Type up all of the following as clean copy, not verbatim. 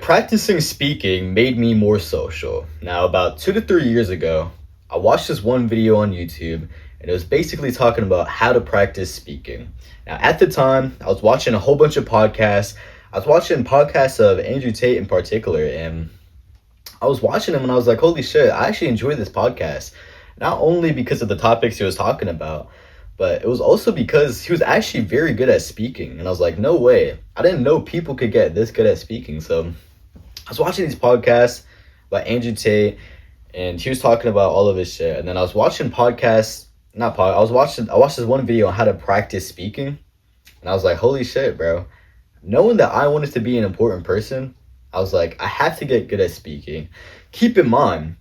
Practicing speaking made me more social. Now, about 2 to 3 years ago, I watched this one video on YouTube, and it was basically talking about how to practice speaking. Now, at the time, I was watching a whole bunch of podcasts. I was watching podcasts of Andrew Tate in particular, and I was watching him and I was like, holy shit, I actually enjoy this podcast. Not only because of the topics he was talking about, but it was also because he was actually very good at speaking. And I was like, no way. I didn't know people could get this good at speaking. So I was watching these podcasts by Andrew Tate, and he was talking about all of his shit. And then I was watching podcasts, not pod. I watched this one video on how to practice speaking, and I was like, holy shit, bro. Knowing that I wanted to be an important person, I was like, I have to get good at speaking. Keep in mind,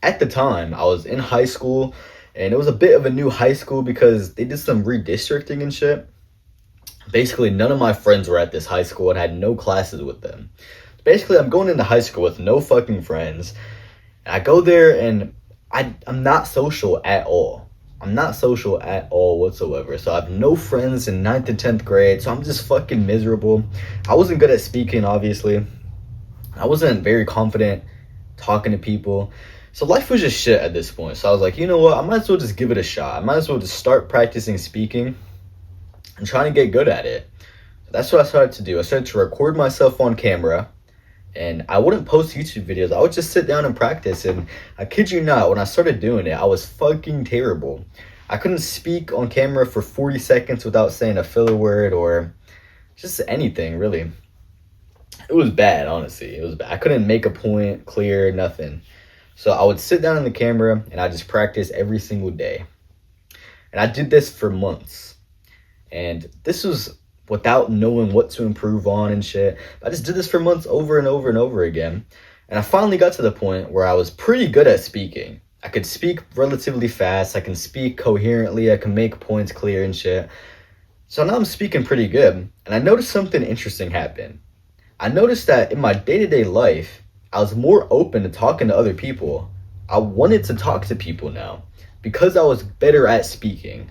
at the time, I was in high school, and it was a bit of a new high school because they did some redistricting and shit. Basically, none of my friends were at this high school and had no classes with them. Basically, I'm going into high school with no fucking friends. And I go there and I'm not social at all. I'm not social at all whatsoever. So I have no friends in 9th and 10th grade. So I'm just fucking miserable. I wasn't good at speaking, obviously. I wasn't very confident talking to people. So life was just shit at this point. So I was like, you know what? I might as well just give it a shot. I might as well just start practicing speaking and trying to get good at it. So that's what I started to do. I started to record myself on camera. And I wouldn't post YouTube videos. I would just sit down and practice. And I kid you not, when I started doing it, I was fucking terrible. I couldn't speak on camera for 40 seconds without saying a filler word or just anything, really. It was bad, honestly. It was bad. I couldn't make a point clear, nothing. So I would sit down on the camera and I just practice every single day. And I did this for months. And this was without knowing what to improve on and shit. I just did this for months over and over and over again. And I finally got to the point where I was pretty good at speaking. I could speak relatively fast. I can speak coherently. I can make points clear and shit. So now I'm speaking pretty good. And I noticed something interesting happen. I noticed that in my day-to-day life, I was more open to talking to other people. I wanted to talk to people now because I was better at speaking.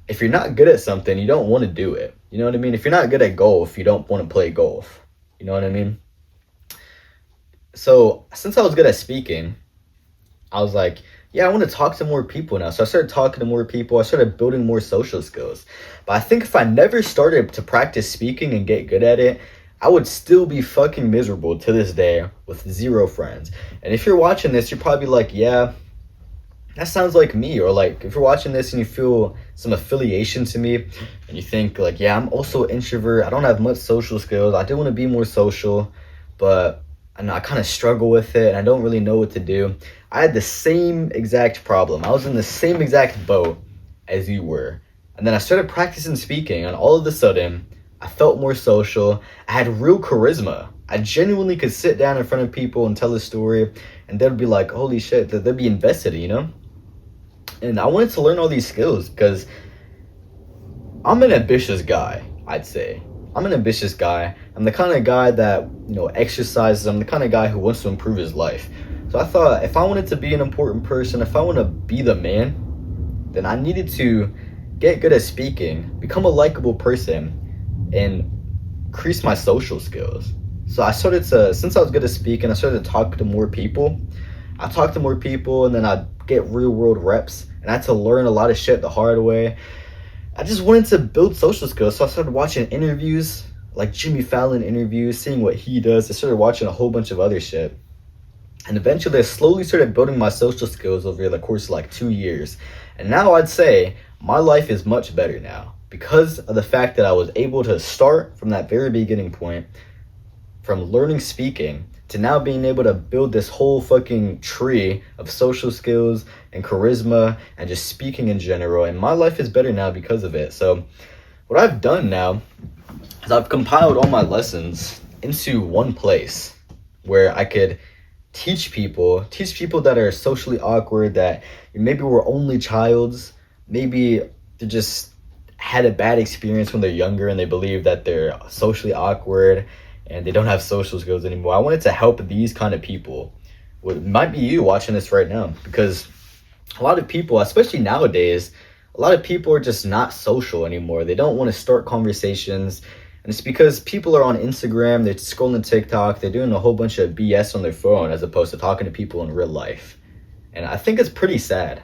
If you're not good at something, you don't want to do it. You know what I mean? If you're not good at golf, you don't want to play golf. You know what I mean? So since I was good at speaking, I was like, yeah, I want to talk to more people now. So I started talking to more people. I started building more social skills. But I think if I never started to practice speaking and get good at it, I would still be fucking miserable to this day with zero friends. And if you're watching this, you're probably like, yeah, that sounds like me. Or like, if you're watching this and you feel some affiliation to me and you think like, yeah, I'm also an introvert. I don't have much social skills. I do want to be more social, but I kind of struggle with it and I don't really know what to do. I had the same exact problem. I was in the same exact boat as you were. And then I started practicing speaking, and all of a sudden, I felt more social. I had real charisma. I genuinely could sit down in front of people and tell a story, and they'd be like, holy shit, they'd be invested, you know? And I wanted to learn all these skills because I'm an ambitious guy, I'd say. I'm an ambitious guy. I'm the kind of guy that, exercises. I'm the kind of guy who wants to improve his life. So I thought if I wanted to be an important person, if I want to be the man, then I needed to get good at speaking, become a likable person, and increase my social skills. So I started to, since I was good at speaking, I started to talk to more people. I talked to more people, and then I'd get real world reps, and I had to learn a lot of shit the hard way. I just wanted to build social skills, so I started watching interviews, like Jimmy Fallon interviews, seeing what he does. I started watching a whole bunch of other shit. And eventually I slowly started building my social skills over the course of like 2 years. And now I'd say my life is much better now because of the fact that I was able to start from that very beginning point, from learning speaking to now being able to build this whole fucking tree of social skills and charisma and just speaking in general. And my life is better now because of it. So what I've done now is I've compiled all my lessons into one place where I could teach people that are socially awkward, that maybe were only childs, maybe they just had a bad experience when they're younger and they believe that they're socially awkward and they don't have social skills anymore. I wanted to help these kind of people. It might be you watching this right now, because a lot of people, especially nowadays, a lot of people are just not social anymore. They don't want to start conversations. And it's because people are on Instagram, they're scrolling TikTok, they're doing a whole bunch of BS on their phone as opposed to talking to people in real life. And I think it's pretty sad.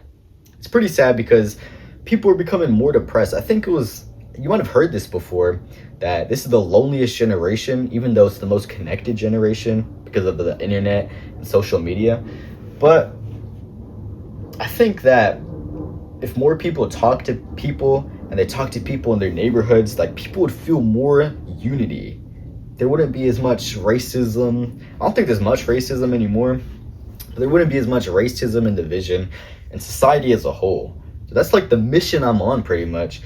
It's pretty sad because people are becoming more depressed. I think you might have heard this before, that this is the loneliest generation, even though it's the most connected generation because of the internet and social media. But I think that if more people talk to people and they talk to people in their neighborhoods, like, people would feel more unity. There wouldn't be as much racism. I don't think there's much racism anymore, but there wouldn't be as much racism and division in society as a whole. So that's like the mission I'm on pretty much.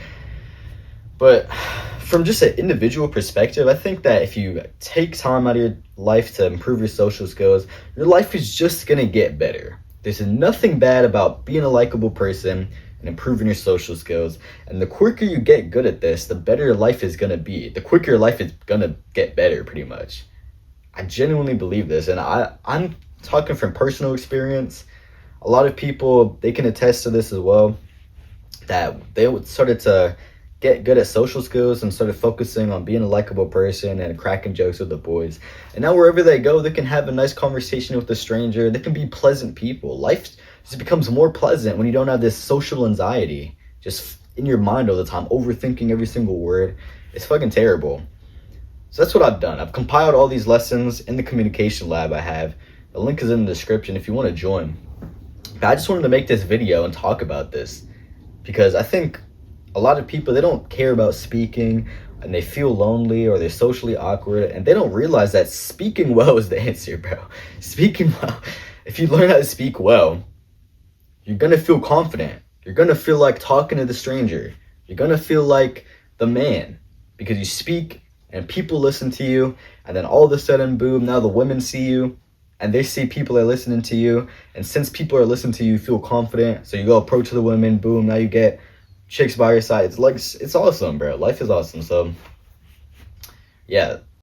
But from just an individual perspective, I think that if you take time out of your life to improve your social skills, your life is just gonna get better. There's nothing bad about being a likable person and improving your social skills. And the quicker you get good at this, the better your life is gonna be. The quicker your life is gonna get better, pretty much. I genuinely believe this, and I'm talking from personal experience. A lot of people, they can attest to this as well, that they started to get good at social skills and started focusing on being a likable person and cracking jokes with the boys. And now wherever they go, they can have a nice conversation with a stranger. They can be pleasant people. Life just becomes more pleasant when you don't have this social anxiety just in your mind all the time, overthinking every single word. It's fucking terrible. So that's what I've done. I've compiled all these lessons in the communication lab I have. The link is in the description if you want to join. But I just wanted to make this video and talk about this because I think a lot of people, they don't care about speaking and they feel lonely or they're socially awkward, and they don't realize that speaking well is the answer, bro. Speaking well, if you learn how to speak well, you're gonna feel confident. You're gonna feel like talking to the stranger. You're gonna feel like the man because you speak and people listen to you, and then all of a sudden, boom, now the women see you and they see people are listening to you, and since people are listening to you, you feel confident, so you go approach the women, boom, now you get chicks by your side. It's awesome, bro. Life is awesome. So yeah,